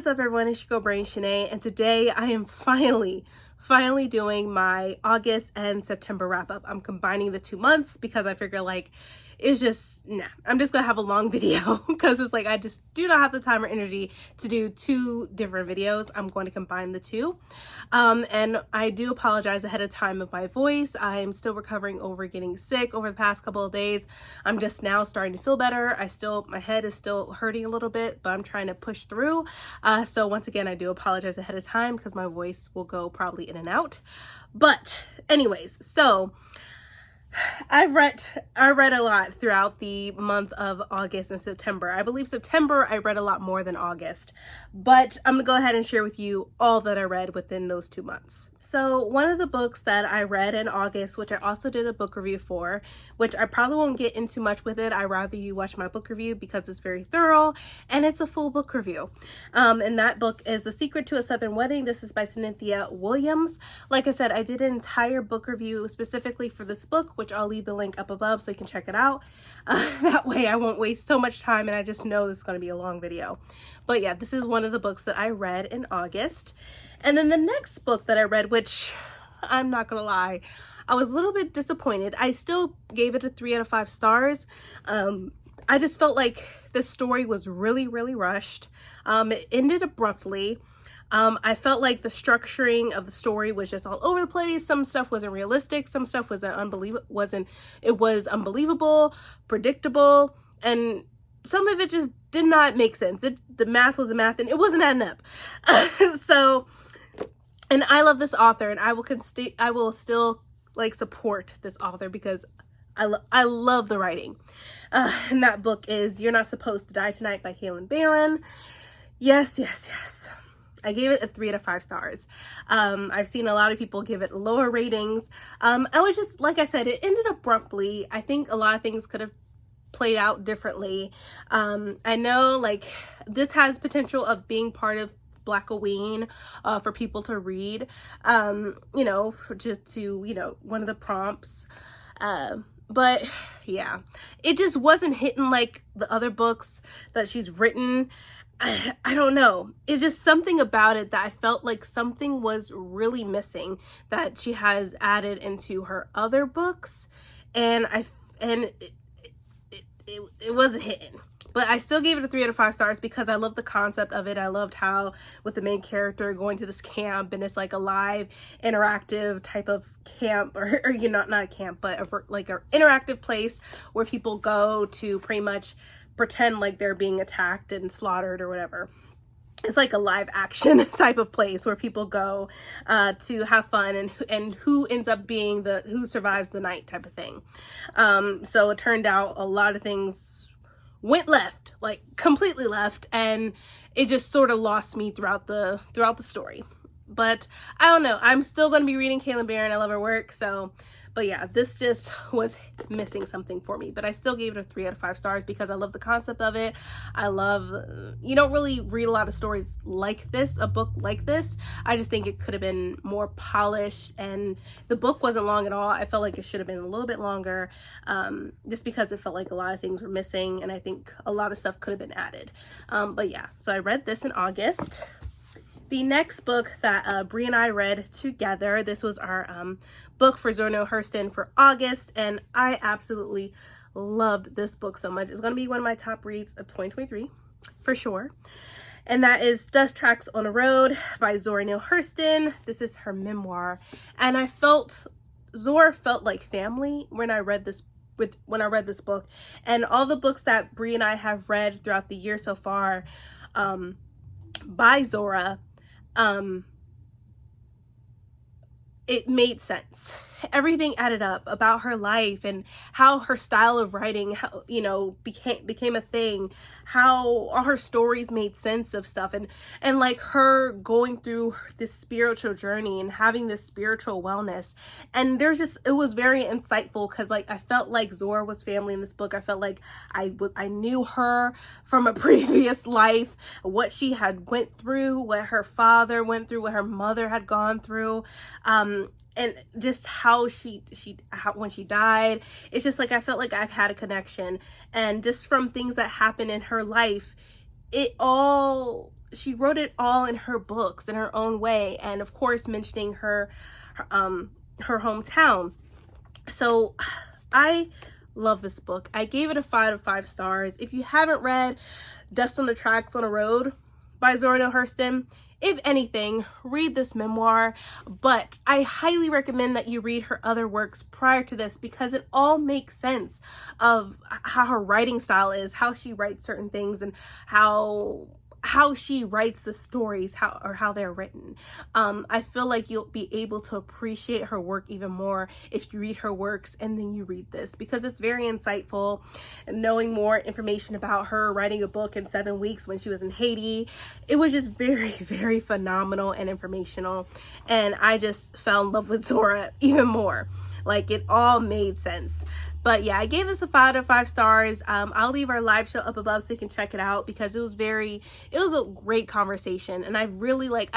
what's up everyone, it's your girl Brain Shanae, and today I am finally doing my August and September wrap up. I'm combining the 2 months because I figure it's just, I'm just gonna have a long video because it's like I just do not have the time or energy to do 2 different videos. I'm going to combine the 2. And I do apologize ahead of time of my voice. I'm still recovering over getting sick over the past couple of days. I'm just now starting to feel better. My head is still hurting a little bit, but I'm trying to push through. So once again, I do apologize ahead of time because my voice will go probably in and out. But anyways, so I read a lot throughout the month of August and September. I believe September I read a lot more than August, but I'm gonna go ahead and share with you all that I read within those 2 months. So one of the books that I read in August, which I also did a book review for, which I probably won't get into much with it. I'd rather you watch my book review because it's very thorough and it's a full book review. And that book is The Secret to a Southern Wedding. This is by Cynthia Williams. Like I said, I did an entire book review specifically for this book, which I'll leave the link up above so you can check it out. That way I won't waste so much time and I just know this is going to be a long video. But yeah, this is one of the books that I read in August. And then the next book that I read, which I'm not gonna lie, I was a little bit disappointed. I still gave it a 3 out of 5 stars. I just felt like the story was really rushed. It ended abruptly. I felt like the structuring of the story was just all over the place. Some stuff wasn't realistic. Some stuff was unbelievable, predictable, and some of it just did not make sense. The math was a math and it wasn't adding up. And I love this author, and I will still support this author because I love the writing. And that book is You're Not Supposed to Die Tonight by Kailyn Barron. Yes. I gave it a 3 out of 5 stars. I've seen a lot of people give it lower ratings. I was just, like I said, it ended abruptly. I think a lot of things could have played out differently. I know this has potential of being part of Blackoween for people to read, one of the prompts. But yeah, it just wasn't hitting like the other books that she's written. I don't know. It's just something about it that I felt like something was really missing that she has added into her other books, and it wasn't hitting. But I still gave it a 3 out of 5 stars because I love the concept of it. I loved how with the main character going to this camp, and it's like a live interactive type of camp, or not a camp, but like an interactive place where people go to pretty much pretend like they're being attacked and slaughtered or whatever. It's like a live action type of place where people go to have fun, and who ends up being who survives the night type of thing. So it turned out a lot of things went left, completely left, and it just sort of lost me throughout the story. But I don't know, I'm still going to be reading Kailyn Barron. I love her work. But yeah, this just was missing something for me. But I still gave it a 3 out of 5 stars because I love the concept of it. I love, you don't really read a lot of stories like this, a book like this. I just think it could have been more polished, and the book wasn't long at all. I felt like it should have been a little bit longer, just because it felt like a lot of things were missing, and I think a lot of stuff could have been added. But yeah, so I read this in August. The next book that Brie and I read together, this was our book for Zora Neale Hurston for August, and I absolutely loved this book so much. It's going to be one of my top reads of 2023, for sure. And that is Dust Tracks on a Road by Zora Neale Hurston. This is her memoir, and Zora felt like family when I read this book, and all the books that Brie and I have read throughout the year so far by Zora, it made sense. Everything added up about her life and how her style of writing, became a thing, how all her stories made sense of stuff, and like her going through this spiritual journey and having this spiritual wellness. And it was very insightful because I felt like Zora was family in this book. I felt like I knew her from a previous life, what she had went through, what her father went through, what her mother had gone through. And just how when she died, it's just I felt like I've had a connection. And just from things that happened in her life, it all she wrote it all in her books in her own way, and of course mentioning her hometown. So I love this book. I gave it a 5 out of 5 stars. If you haven't read Dust on the Tracks on a Road by Zora Neale Hurston, if anything, read this memoir, but I highly recommend that you read her other works prior to this, because it all makes sense of how her writing style is, how she writes certain things, and how she writes the stories, how they're written. I feel like you'll be able to appreciate her work even more if you read her works and then you read this, because it's very insightful. And knowing more information about her writing a book in 7 weeks when she was in Haiti, it was just very, very phenomenal and informational. And I just fell in love with Zora even more. Like, it all made sense. But yeah, I gave this a 5 out of 5 stars. I'll leave our live show up above so you can check it out, because it was a great conversation. And I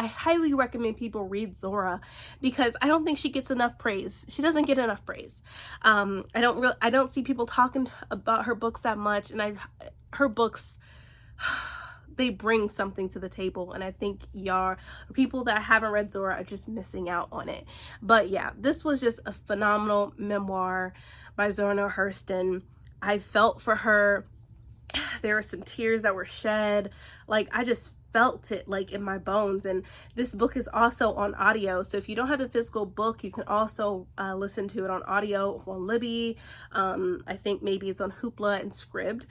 highly recommend people read Zora, because I don't think she gets enough praise. She doesn't get enough praise. I don't see people talking about her books that much. And her books, they bring something to the table, and I think people that haven't read Zora are just missing out on it. But yeah, this was just a phenomenal memoir by Zora Neale Hurston. I felt for her. There were some tears that were shed. Like, I just felt it like in my bones. And this book is also on audio, so if you don't have the physical book, you can also listen to it on audio on Libby. I think maybe it's on Hoopla and Scribd.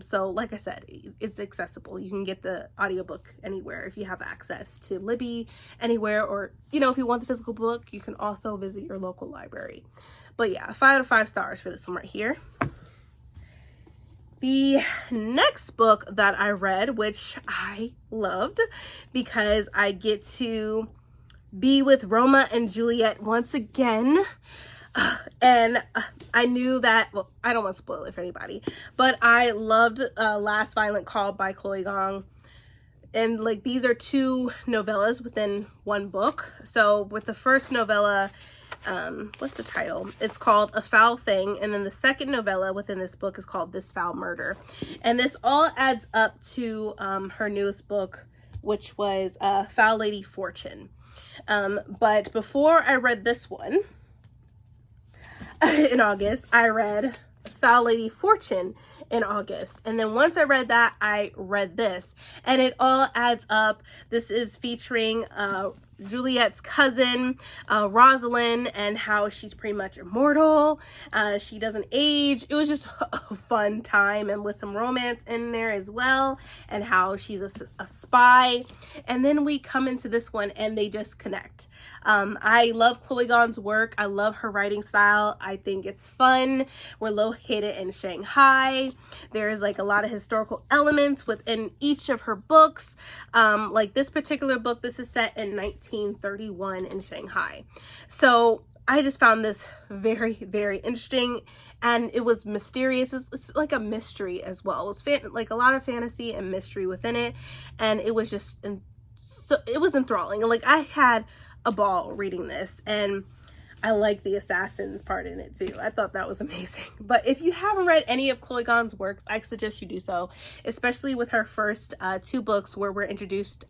So like I said, it's accessible. You can get the audiobook anywhere if you have access to Libby anywhere, or if you want the physical book, you can also visit your local library. But yeah, 5 out of 5 stars for this one right here. The next book that I read, which I loved because I get to be with Roma and Juliet once again. And I knew that, well, I don't want to spoil it for anybody, but I loved Last Violent Call by Chloe Gong. And like, these are 2 novellas within one book. So with the first novella, what's the title? It's called A Foul Thing. And then the second novella within this book is called This Foul Murder. And this all adds up to her newest book, which was Foul Lady Fortune. But before I read this one in August, I read Foul Lady Fortune in August. And then once I read that, I read this. And it all adds up. This is featuring Juliet's cousin, Rosalind, and how she's pretty much immortal. She doesn't age. It was just a fun time, and with some romance in there as well, and how she's a spy. And then we come into this one and they just connect. I love Chloe Gong's work. I love her writing style. I think it's fun. We're located in Shanghai. There's like a lot of historical elements within each of her books. Like this particular book, this is set in 1931 in Shanghai. So I just found this very, very interesting, and it was mysterious. It's like a mystery as well. It was like a lot of fantasy and mystery within it, and it was just it was enthralling. Like, I had a ball reading this, and I like the assassins part in it too. I thought that was amazing. But if you haven't read any of Chloe Gong's works, I suggest you do so, especially with her first 2 books, where we're introduced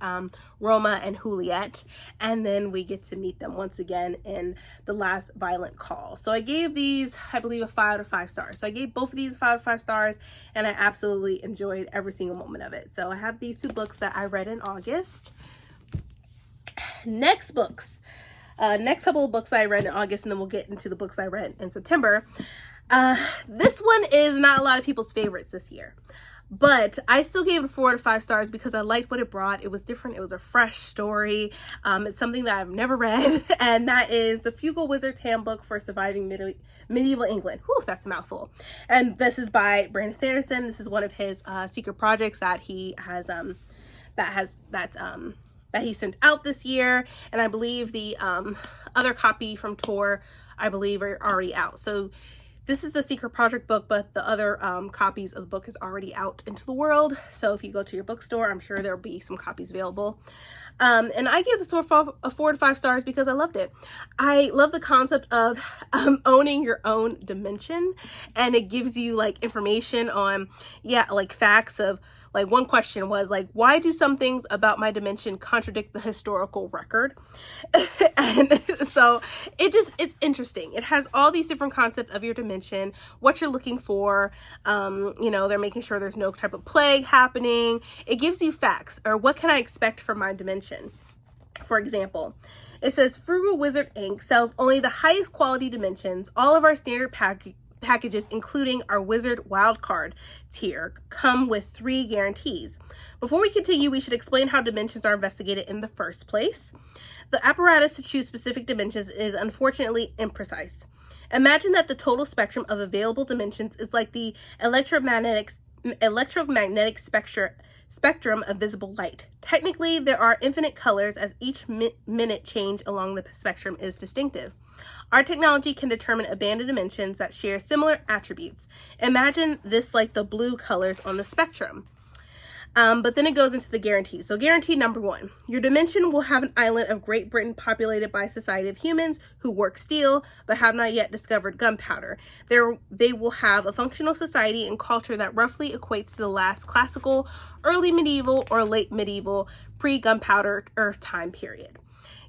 Roma and Juliet, and then we get to meet them once again in The Last Violent Call. So I gave these, I believe, a 5 out of 5 stars. So I gave both of these 5 out of 5 stars, and I absolutely enjoyed every single moment of it. So I have these 2 books that I read in August. Next couple of books I read in August, and then we'll get into the books I read in September. This one is not a lot of people's favorites this year, but I still gave it 4 out of 5 stars because I liked what it brought. It was different. It was a fresh story. It's something that I've never read, and that is The Fugal Wizard's Handbook for Surviving Medieval England. Whew, that's a mouthful. And this is by Brandon Sanderson. This is one of his secret projects that he has that he sent out this year, and I believe the other copy from Tor, I believe, are already out. So this is the secret project book, but the other copies of the book is already out into the world. So if you go to your bookstore, I'm sure there'll be some copies available. And I gave this a 4 to 5 stars because I loved it. I love the concept of owning your own dimension, and it gives you like information on, yeah, like facts of, like, one question was like, why do some things about my dimension contradict the historical record? And so it's interesting. It has all these different concepts of your dimension, what you're looking for. They're making sure there's no type of plague happening. It gives you facts, or what can I expect from my dimension? For example, it says Frugal Wizard Inc. sells only the highest quality dimensions. All of our standard packages, including our Wizard Wildcard tier, come with 3 guarantees. Before we continue, we should explain how dimensions are investigated in the first place. The apparatus to choose specific dimensions is unfortunately imprecise. Imagine that the total spectrum of available dimensions is like the electromagnetic spectrum of visible light. Technically, there are infinite colors, as each minute change along the spectrum is distinctive. Our technology can determine abandoned dimensions that share similar attributes. Imagine this like the blue colors on the spectrum. But then it goes into the guarantees. So guarantee number 1, your dimension will have an island of Great Britain populated by a society of humans who work steel but have not yet discovered gunpowder. They will have a functional society and culture that roughly equates to the last classical, early medieval, or late medieval, pre-gunpowder Earth time period.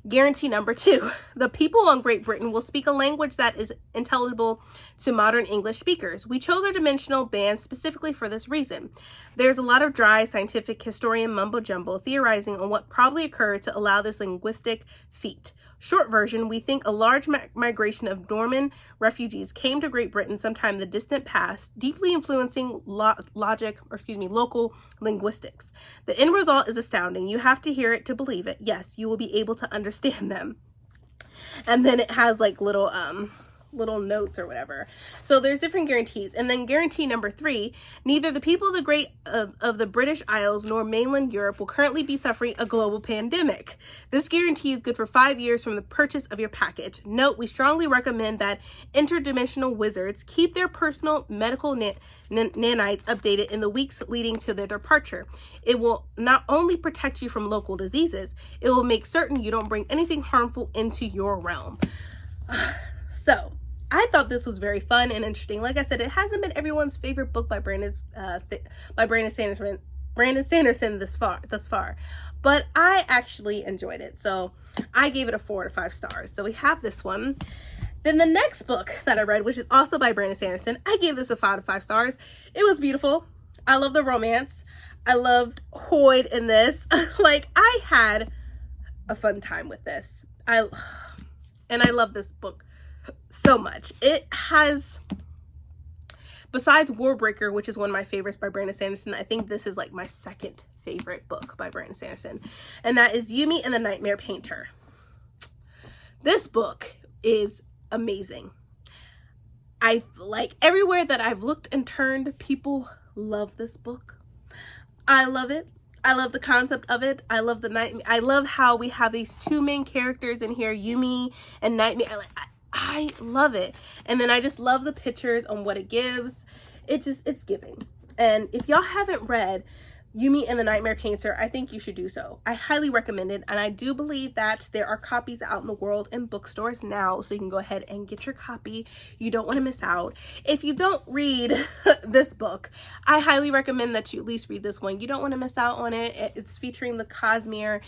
Guarantee number 2, the people on Great Britain will speak a language that is intelligible to modern English speakers. We chose our dimensional band specifically for this reason. There's a lot of dry scientific historian mumbo jumbo theorizing on what probably occurred to allow this linguistic feat. Short version, we think a large migration of Norman refugees came to Great Britain sometime in the distant past, deeply influencing local linguistics. The end result is astounding. You have to hear it to believe it. Yes, you will be able to understand them. And then it has like little notes or whatever. So there's different guarantees. And then guarantee number 3, neither the people of the British Isles nor mainland Europe will currently be suffering a global pandemic. This guarantee is good for 5 years from the purchase of your package. Note, we strongly recommend that interdimensional wizards keep their personal medical nanites updated in the weeks leading to their departure. It will not only protect you from local diseases, it will make certain you don't bring anything harmful into your realm. So I thought this was very fun and interesting. Like I said, it hasn't been everyone's favorite book by Brandon Sanderson thus far, but I actually enjoyed it. So I gave it a 4 to 5 stars. So we have this one. Then the next book that I read, which is also by Brandon Sanderson, I gave this a 5 to 5 stars. It was beautiful. I love the romance. I loved Hoyd in this. Like, I had a fun time with this. I love this book so much. It has, besides Warbreaker, which is one of my favorites by Brandon Sanderson, I think this is like my second favorite book by Brandon Sanderson, and that is Yumi and the Nightmare Painter. This book is amazing. I like everywhere that I've looked and turned, people love this book. I love it. I love the concept of it. I love I love how we have these 2 main characters in here, Yumi and Nightmare. I love it. And then I just love the pictures on what it gives. It's giving. And if y'all haven't read Yumi and the Nightmare Painter, I think you should do so. I highly recommend it. And I do believe that there are copies out in the world in bookstores now, so you can go ahead and get your copy. You don't want to miss out. If you don't read this book, I highly recommend that you at least read this one. You don't want to miss out on it. It's featuring the Cosmere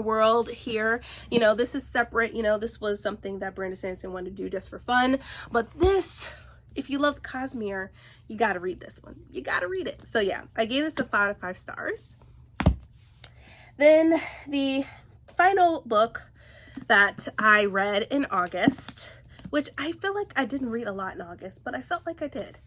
world here. You know, this is separate. You know, this was something that Brandon Sanderson wanted to do just for fun. But this, if you love Cosmere, you got to read this one. You got to read it. So yeah, I gave this a 5 to 5 stars. Then the final book that I read in August, which I feel like I didn't read a lot in August, but I felt like I did.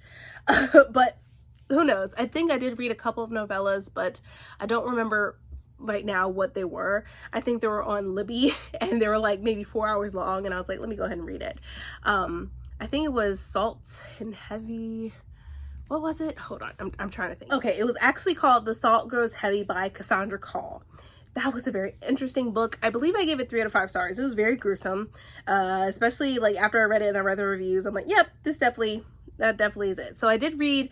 But who knows? I think I did read a couple of novellas, but I don't remember right now what they were. I think they were on Libby, and they were like maybe 4 hours long, and I was like, let me go ahead and read it. I think it was Salt and Heavy. What was it? Hold on, I'm trying to think. Okay, it was actually called The Salt Grows Heavy by Cassandra Call. That was a very interesting book. I believe I gave it 3 out of 5 stars. It was very gruesome, especially like after I read it and I read the reviews. I'm like, yep, that definitely is it. So I did read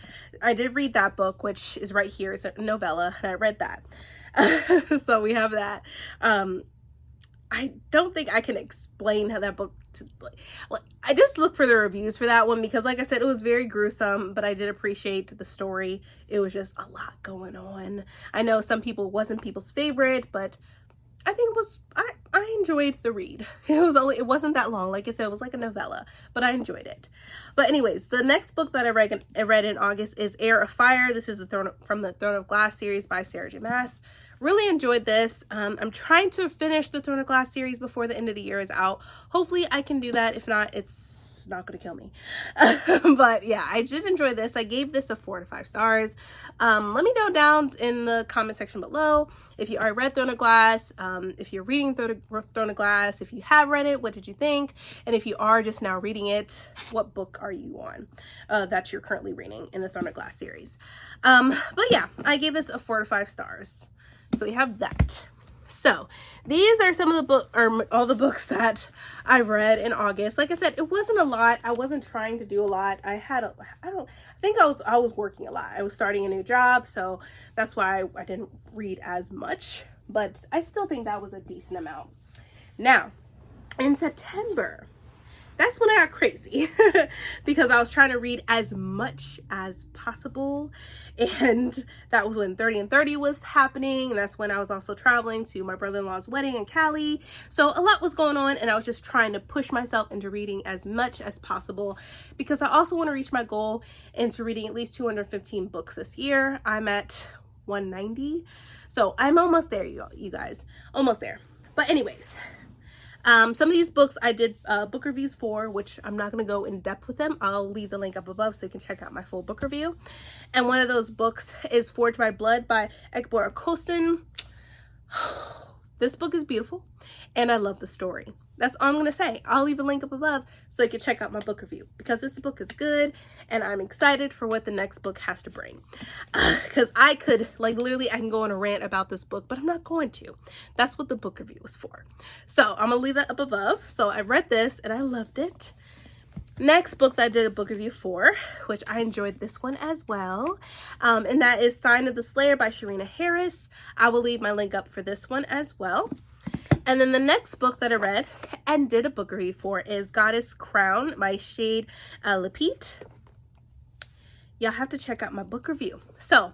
that book, which is right here. It's a novella, and I read that. So we have that. I don't think I can explain how that book, like, I just look for the reviews for that one because, like I said, it was very gruesome, but I did appreciate the story. It was just a lot going on. I know some people wasn't people's favorite, but I think it was, I enjoyed the read. It wasn't that long. Like I said, it was like a novella, but I enjoyed it. But anyways, the next book that I read in August is Heir of Fire. This is from the Throne of Glass series by Sarah J. Maas. Really enjoyed this. I'm trying to finish the Throne of Glass series before the end of the year is out. Hopefully I can do that. If not, it's not gonna kill me. But yeah, I did enjoy this. I gave this a 4 to 5 stars. Let me know down in the comment section below if you already read Throne of Glass, if you're reading Throne of Glass, if you have read it, what did you think? And if you are just now reading it, what book are you on that you're currently reading in the Throne of Glass series? But yeah, I gave this a 4 to 5 stars. So we have that. So these are some of the all the books that I read in August. Like I said, it wasn't a lot. I wasn't trying to do a lot. I think I was working a lot. I was starting a new job, so that's why I didn't read as much, but I still think that was a decent amount. Now, in September, that's when I got crazy because I was trying to read as much as possible, and that was when 30 and 30 was happening, and that's when I was also traveling to my brother-in-law's wedding in Cali. So a lot was going on, and I was just trying to push myself into reading as much as possible because I also want to reach my goal into reading at least 215 books this year. I'm at 190, so I'm almost there, you guys, almost there. But anyways, some of these books I did book reviews for, which I'm not going to go in depth with them. I'll leave the link up above so you can check out my full book review. And one of those books is Forged by Blood by Egbor Colston. This book is beautiful and I love the story. That's all I'm going to say. I'll leave the link up above so you can check out my book review because this book is good and I'm excited for what the next book has to bring. Because I could, like, literally I can go on a rant about this book, but I'm not going to. That's what the book review is for. So I'm going to leave that up above. So I read this and I loved it. Next book that I did a book review for, which I enjoyed this one as well, and that is Sign of the Slayer by Sharina Harris. I will leave my link up for this one as well. And then the next book that I read and did a book review for is Goddess Crown by Shade Lapete. Y'all have to check out my book review. So,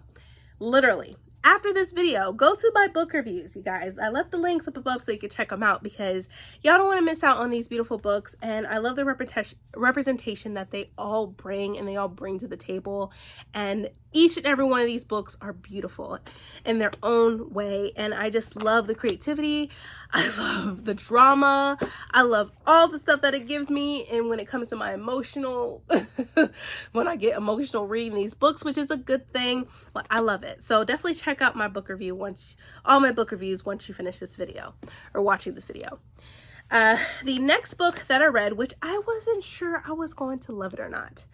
literally, after this video, go to my book reviews, you guys. I left the links up above so you can check them out because y'all don't want to miss out on these beautiful books. And I love the representation that they all bring and they all bring to the table. And each and every one of these books are beautiful in their own way. And I just love the creativity. I love the drama. I love all the stuff that it gives me. And when it comes to my emotional, when I get emotional reading these books, which is a good thing, well, I love it. So definitely check out my book review all my book reviews once you finish this video or watching this video. The next book that I read, which I wasn't sure I was going to love it or not.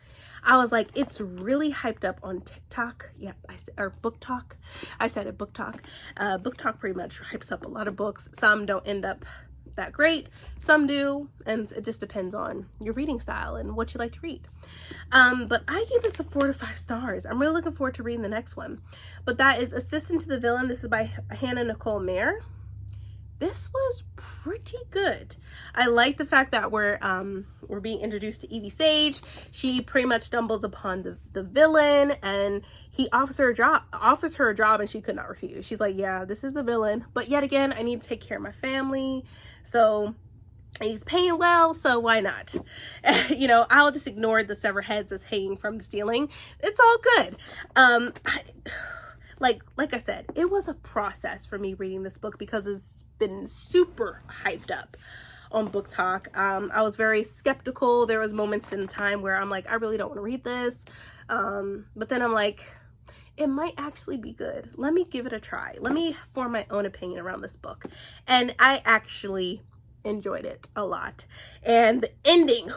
I was like, it's really hyped up on TikTok. Yep, or Book Talk. I said it, Book Talk. Book Talk pretty much hypes up a lot of books. Some don't end up that great. Some do. And it just depends on your reading style and what you like to read. But I gave this a 4 to 5 stars. I'm really looking forward to reading the next one. But that is Assistant to the Villain. This is by Hannah Nicole Mayer. This was pretty good. I like the fact that we're being introduced to Evie Sage. She pretty much stumbles upon the villain, and he offers her a job, and she could not refuse. She's like, yeah, this is the villain, but yet again, I need to take care of my family. So he's paying well, so why not? You know, I'll just ignore the severed heads that's hanging from the ceiling. It's all good. Like I said, it was a process for me reading this book because it's been super hyped up on Book Talk. I was very skeptical. There was moments in time where I'm like, I really don't want to read this. But then I'm like, it might actually be good. Let me give it a try. Let me form my own opinion around this book. And I actually enjoyed it a lot. And the ending,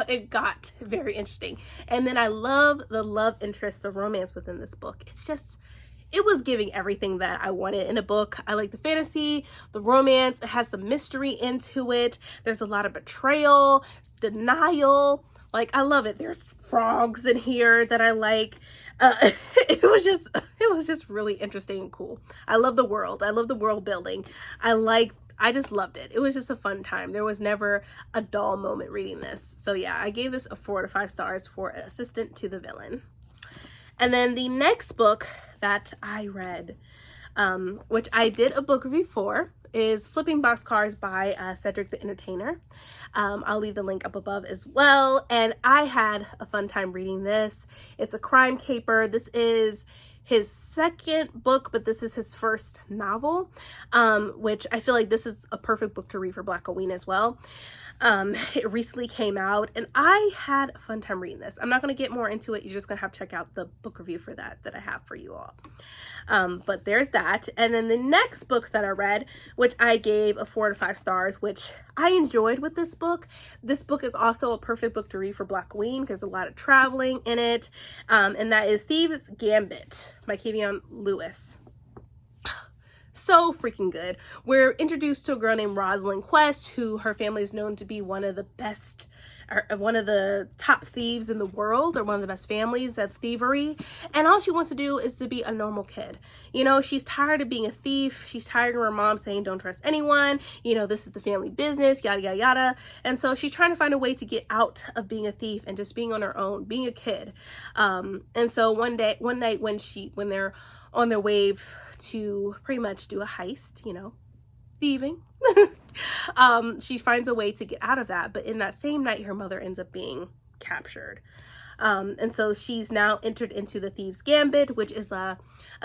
it got very interesting. And then I love the love interest, the romance within this book. It's just, it was giving everything that I wanted in a book. I like the fantasy, the romance. It has some mystery into it. There's a lot of betrayal, denial, Like, I love it. There's frogs in here that I like. It was just really interesting and cool. I love the world. I love the world building. I just loved it. It was just a fun time. There was never a dull moment reading this. So yeah, I gave this a 4 to 5 stars for Assistant to the Villain. And then the next book that I read, which I did a book review for, is Flipping Boxcars by Cedric the Entertainer. I'll leave the link up above as well. And I had a fun time reading this. It's a crime caper. This is his second book, but this is his first novel, which I feel like this is a perfect book to read for Black Halloween as well. It recently came out and I had a fun time reading this. I'm not going to get more into it. You're just going to have to check out the book review for that I have for you all. But there's that. And then the next book that I read, which I gave a 4 to 5 stars, which I enjoyed with this book. This book is also a perfect book to read for Black Halloween because there's a lot of traveling in it. And that is Thieves Gambit by Kavion Lewis. So freaking good. We're introduced to a girl named Rosalind Quest, who her family is known to be one of the best, or one of the top thieves in the world, or one of the best families of thievery. And all she wants to do is to be a normal kid. You know, she's tired of being a thief. She's tired of her mom saying, don't trust anyone. You know, this is the family business, yada, yada, yada. And so she's trying to find a way to get out of being a thief and just being on her own, being a kid. And so one night when they're on their way to pretty much do a heist, you know, thieving, she finds a way to get out of that. But in that same night, her mother ends up being captured. And so she's now entered into the Thieves Gambit, which is a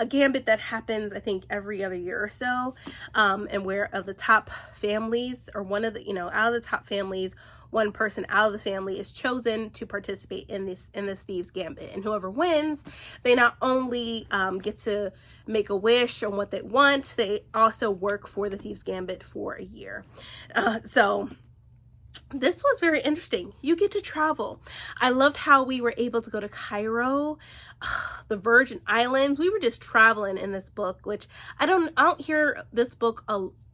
gambit that happens, I think, every other year or so. And where of the top families, or one of the, out of the top families, one person out of the family is chosen to participate in this Thieves Gambit. And whoever wins, they not only get to make a wish on what they want, they also work for the Thieves Gambit for a year. So this was very interesting. You get to travel. I loved how we were able to go to Cairo, the Virgin Islands. We were just traveling in this book, which I don't hear this book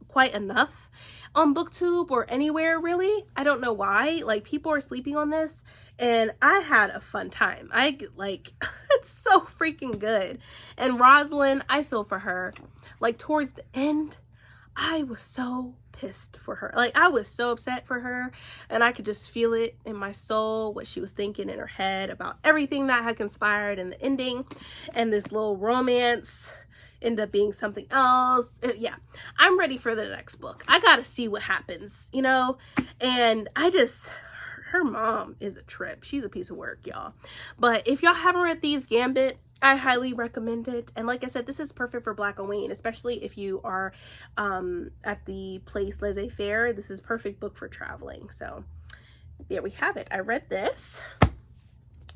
quite enough on BookTube or anywhere really. I don't know why. Like, people are sleeping on this, and I had a fun time. It's so freaking good. And Rosalind, I feel for her. Like, towards the end, I was so pissed for her. Like, I was so upset for her, and I could just feel it in my soul, what she was thinking in her head about everything that had conspired in the ending, and this little romance end up being something else. Yeah, I'm ready for the next book. I gotta see what happens, and her mom is a trip. She's a piece of work, y'all. But if y'all haven't read Thieves Gambit, I highly recommend it. And like I said, this is perfect for Black Halloween, especially if you are at the place laissez-faire. This is perfect book for traveling. So there we have it. I read this.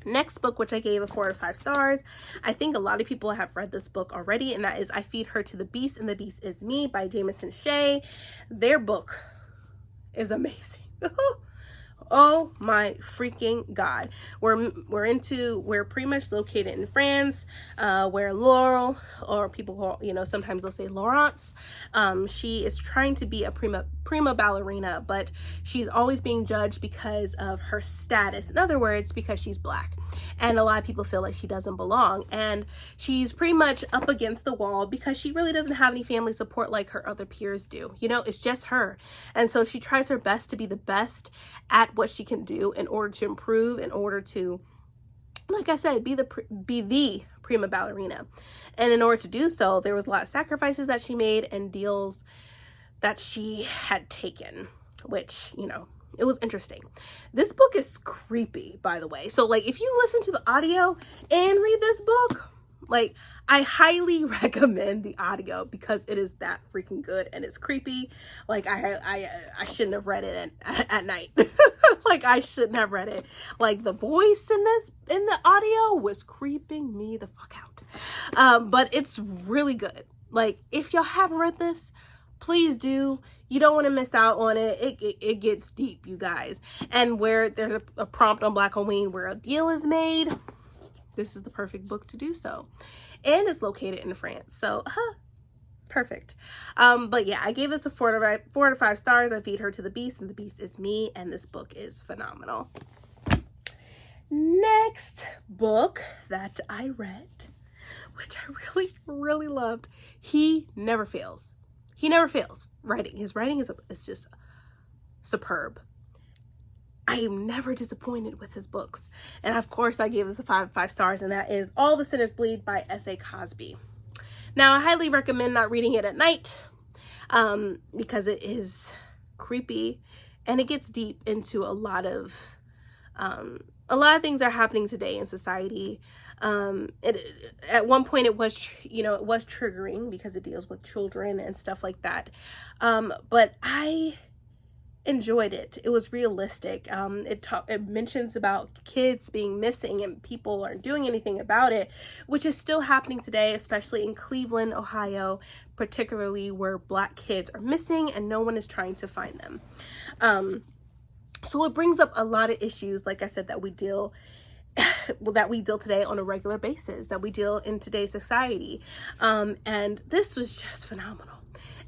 Next book, which I gave a 4 to 5 stars. I think a lot of people have read this book already, and that is I Feed Her to the Beast and the Beast is Me by Jameson Shea. Their book is amazing. Oh my freaking God. We're pretty much located in France, where Laurel, or people call, sometimes they'll say Laurence, she is trying to be a prima ballerina, but she's always being judged because of her status. In other words, because she's Black. And a lot of people feel like she doesn't belong. And she's pretty much up against the wall because she really doesn't have any family support like her other peers do. It's just her. And so she tries her best to be the best at what she can do in order to improve, in order to, like I said, be the prima ballerina. And in order to do so, there was a lot of sacrifices that she made and deals that she had taken, which, it was interesting. This book is creepy, by the way. So, like, if you listen to the audio and read this book, like, I highly recommend the audio because it is that freaking good and it's creepy. Like, I shouldn't have read it at night. Like, I shouldn't have read it. Like, the voice in the audio was creeping me the fuck out. But it's really good. Like, if y'all haven't read this, please do. You don't want to miss out on it. It gets deep, you guys. And where there's a prompt on Black Halloween where a deal is made, this is the perfect book to do so. And it's located in France. So, perfect. But yeah, I gave this a 4 to 5 stars. I Feed Her to the Beast and the Beast is Me. And this book is phenomenal. Next book that I read, which I really, really loved, he never fails. He never fails writing. His writing is just superb. I am never disappointed with his books. And of course, I gave this a 5 stars, and that is All the Sinners Bleed by S.A. Cosby. Now, I highly recommend not reading it at night because it is creepy and it gets deep into a lot of things are happening today in society. At one point it was triggering because it deals with children and stuff like that. But I enjoyed it. It was realistic. It mentions about kids being missing and people aren't doing anything about it, which is still happening today, especially in Cleveland, Ohio, particularly where Black kids are missing and no one is trying to find them. So it brings up a lot of issues, like I said, that we deal today on a regular basis, that we deal in today's society. And this was just phenomenal.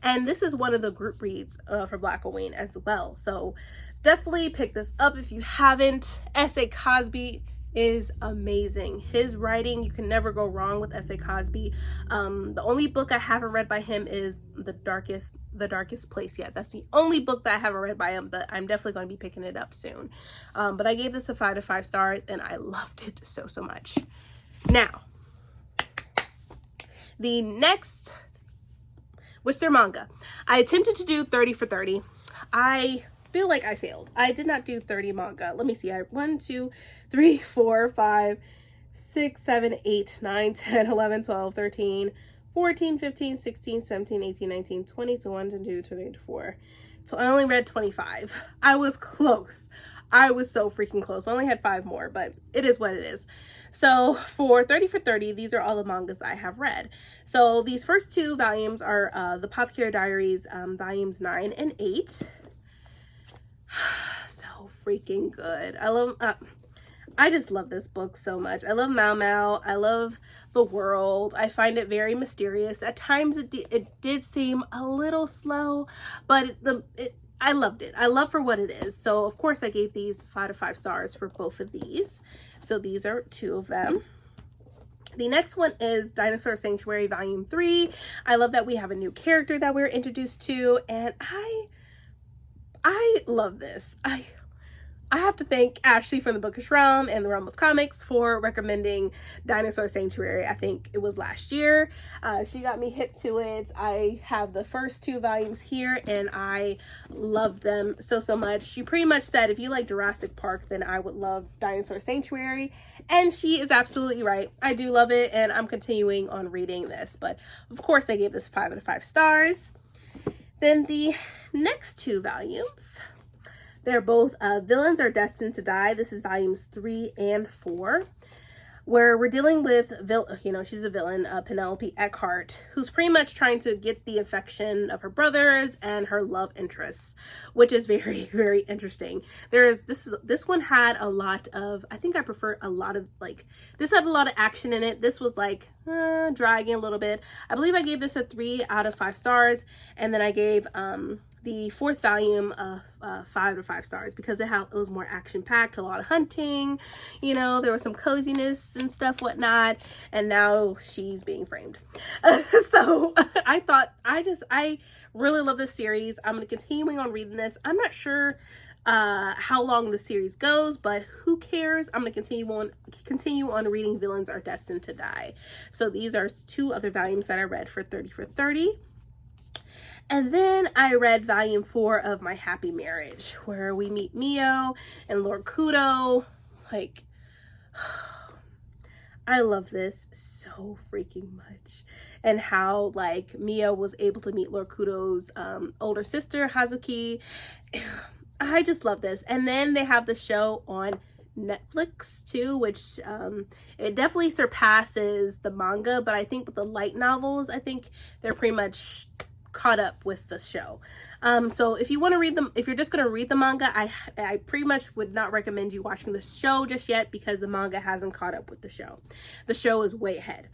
And this is one of the group reads for Black Halloween as well. So definitely pick this up if you haven't. S.A. Cosby is amazing. His writing, you can never go wrong with S.A. Cosby. The only book I haven't read by him is The Darkest Place yet. That's the only book that I haven't read by him, but I'm definitely going to be picking it up soon. But I gave this a 5 stars and I loved it so much. Now, the next, which they're manga. I attempted to do 30 for 30. I feel like I failed. I did not do 30 manga. Let me see. 1, 2, 3, 4, 5, 6, 7, 8, 9, 10, 11, 12, 13, 14, 15, 16, 17, 18, 19, 20, 21, 22, 23, 24. So I only read 25. I was close. I was so freaking close. I only had 5 more, but it is what it is. So for 30 for 30, these are all the mangas that I have read. So these first 2 volumes are the Apothecary Diaries, volumes 9 and 8. So freaking good. I just love this book so much. I love Mao Mao. I love the world. I find it very mysterious. At times it did seem a little slow, but I loved it. I love for what it is. So of course I gave these 5 stars for both of these. So these are 2 of them. The next one is Dinosaur Sanctuary Volume 3. I love that we have a new character that we're introduced to, and I love this. I have to thank Ashley from the Bookish Realm and the Realm of Comics for recommending Dinosaur Sanctuary. I think it was last year. She got me hip to it. I have the first 2 volumes here and I love them so much. She pretty much said if you like Jurassic Park, then I would love Dinosaur Sanctuary. And she is absolutely right. I do love it and I'm continuing on reading this. But of course I gave this 5 out of 5 stars. Then the next 2 volumes, they're both Villains Are Destined to Die. This is volumes 3 and 4, where we're dealing with, she's a villain, Penelope Eckhart, who's pretty much trying to get the affection of her brothers and her love interests, which is very, very interesting. This one had a lot of, I think I prefer a lot of, this had a lot of action in it. This was dragging a little bit. I believe I gave this a 3 out of 5 stars, and then I gave the 4th volume 5 out of 5 stars because it was more action-packed, a lot of hunting, there was some coziness and stuff, whatnot, and now she's being framed. So I really love this series. I'm going to continue on reading this. I'm not sure how long the series goes, but who cares? I'm going to continue on reading Villains Are Destined to Die. So these are 2 other volumes that I read for 30 for 30. And then I read volume 4 of My Happy Marriage, where we meet Mio and Lord Kudo. I love this so freaking much. And how Mio was able to meet Lord Kudo's older sister, Hazuki. I just love this. And then they have the show on Netflix too, which it definitely surpasses the manga, but I think with the light novels, I think they're pretty much caught up with the show. So if you want to read them, if you're just going to read the manga, I pretty much would not recommend you watching the show just yet because the manga hasn't caught up with the show. The show is way ahead.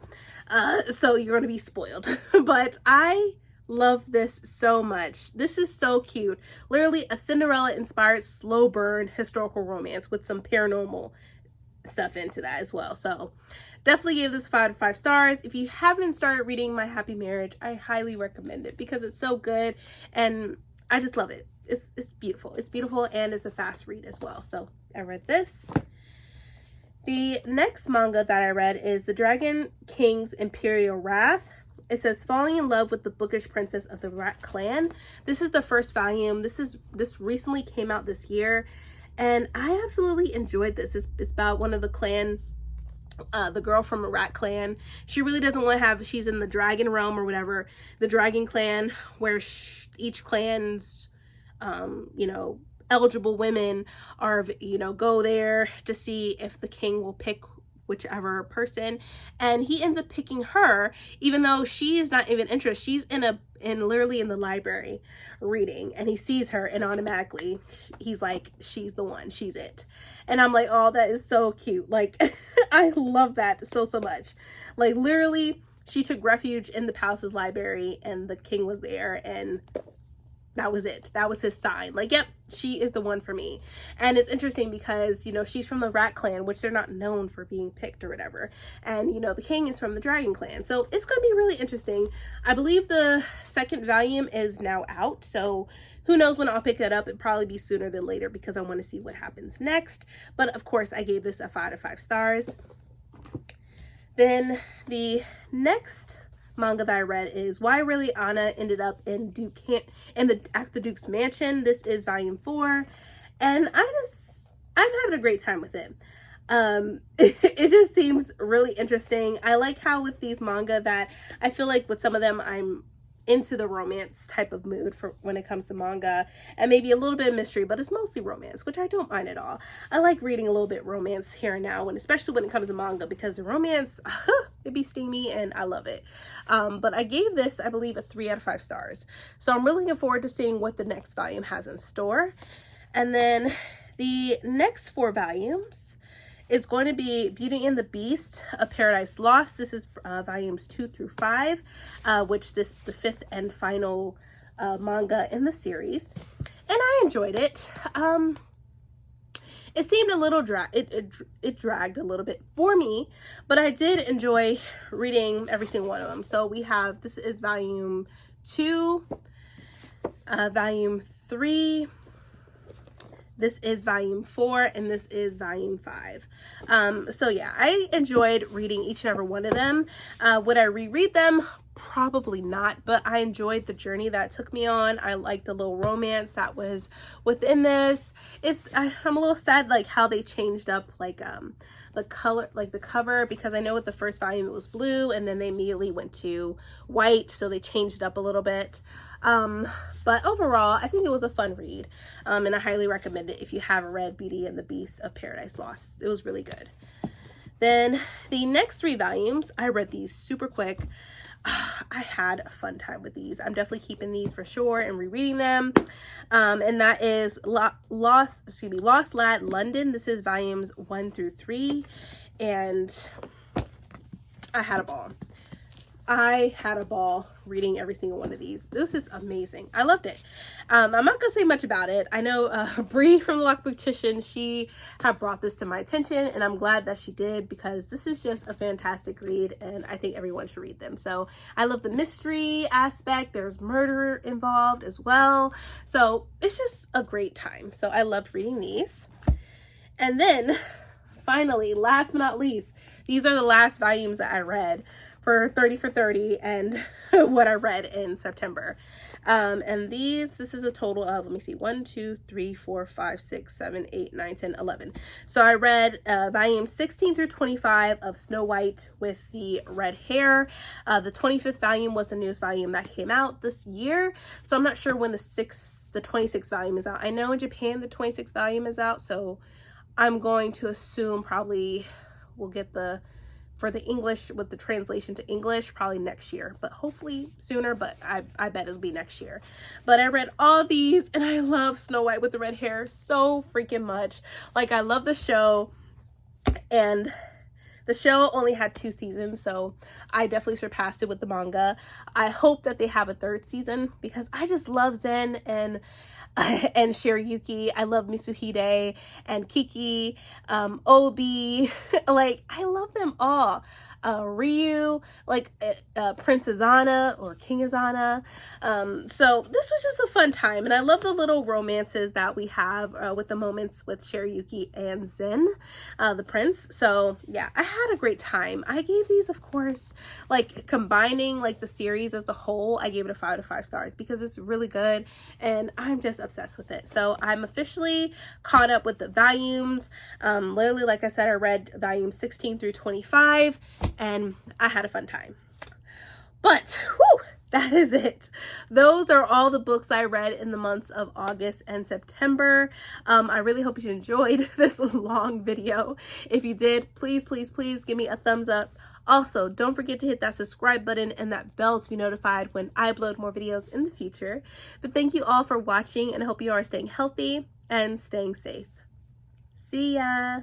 So you're going to be spoiled. But I love this so much. This is so cute. Literally a Cinderella inspired slow burn historical romance with some paranormal stuff into that as well. So definitely give this 5 stars. If you haven't started reading My Happy Marriage, I highly recommend it because it's so good and I just love it. It's beautiful. It's beautiful and it's a fast read as well. So I read this. The next manga that I read is The Dragon King's Imperial Wrath. It says, falling in love with the bookish princess of the Rat Clan. This is the first volume. This recently came out this year, and I absolutely enjoyed this. It's about one of the clan, the girl from a rat clan. She really doesn't want to have, she's in the dragon realm or whatever, the dragon clan, where each clan's, you know, eligible women are, you know, go there to see if the king will pick whichever person, and he ends up picking her even though she is not even interested. She's literally in the library reading, and he sees her and automatically he's like, she's the one, she's it. And I'm like, oh, that is so cute. Like I love that so much. Like literally she took refuge in the palace's library and the king was there, and that was it. That was his sign. Like, yep, she is the one for me. And it's interesting because, you know, she's from the Rat Clan, which they're not known for being picked or whatever. And, you know, the king is from the Dragon Clan. So it's going to be really interesting. I believe the second volume is now out. So who knows when I'll pick that up. It'd probably be sooner than later because I want to see what happens next. But of course, I gave this a 5 stars. Then the next manga that I read is Why Really Anna Ended Up in the Duke's Mansion. This is volume 4, and I'm having a great time with it. It just seems really interesting. I like how with these manga that I feel like with some of them I'm into the romance type of mood for when it comes to manga, and maybe a little bit of mystery, but it's mostly romance, which I don't mind at all. I like reading a little bit romance here and now, and especially when it comes to manga, because the romance, it be steamy and I love it. But I gave this, I believe, a 3 out of 5 stars. So I'm really looking forward to seeing what the next volume has in store. And then the next 4 volumes is going to be Beauty and the Beast of Paradise Lost. This is volumes 2 through 5, which this is the 5th and final manga in the series. And I enjoyed it. It seemed a little it dragged a little bit for me, but I did enjoy reading every single one of them. So we have, this is volume 2, volume 3, this is volume 4, and this is volume 5. So yeah, I enjoyed reading each and every one of them. Would I reread them? Probably not, but I enjoyed the journey that took me on. I liked the little romance that was within this. I'm a little sad like how they changed up like the color, like the cover, because I know with the first volume it was blue and then they immediately went to white, so they changed it up a little bit. But overall, I think it was a fun read, and I highly recommend it if you haven't read Beauty and the Beast of Paradise Lost. It was really good. Then the next 3 volumes, I read these super quick. I had a fun time with these. I'm definitely keeping these for sure and rereading them. And that is Lost Lad London. This is volumes 1 through 3, and I had a ball. I had a ball reading every single one of these. This is amazing. I loved it. I'm not gonna say much about it. I know Bree from the Lock Beautician, she had brought this to my attention, and I'm glad that she did, because this is just a fantastic read and I think everyone should read them. So I love the mystery aspect. There's murder involved as well. So it's just a great time. So I loved reading these. And then finally, last but not least, these are the last volumes that I read for 30 for 30 and what I read in September. And this is a total of, let me see, 1, 2, 3, 4, 5, 6, 7, 8, 9, 10, 11. So I read volumes 16 through 25 of Snow White with the red hair. The 25th volume was the newest volume that came out this year. So I'm not sure when the 26th volume is out. I know in Japan the 26th volume is out, so I'm going to assume probably we'll get for the English, with the translation to English, probably next year, but hopefully sooner, but I bet it'll be next year. But I read all these, and I love Snow White with the red hair so freaking much. Like, I love the show, and the show only had 2 seasons, so I definitely surpassed it with the manga. I hope that they have a 3rd season, because I just love Zen, and and Shiryuki. I love Mitsuhide and Kiki, Obi. Like, I love them all. Ryu, like Princess Anna or King Azana. So this was just a fun time, and I love the little romances that we have with the moments with Shiryuki and Zen, the prince. So yeah, I had a great time. I gave these, of course, like combining like the series as a whole, I gave it a 5 out of 5 stars because it's really good and I'm just obsessed with it. So I'm officially caught up with the volumes. Literally, like I said, I read volumes 16 through 25 and I had a fun time. But whew, that is it. Those are all the books I read in the months of August and September. I really hope you enjoyed this long video. If you did, please, please, please give me a thumbs up. Also, don't forget to hit that subscribe button and that bell to be notified when I upload more videos in the future. But thank you all for watching, and I hope you are staying healthy and staying safe. See ya!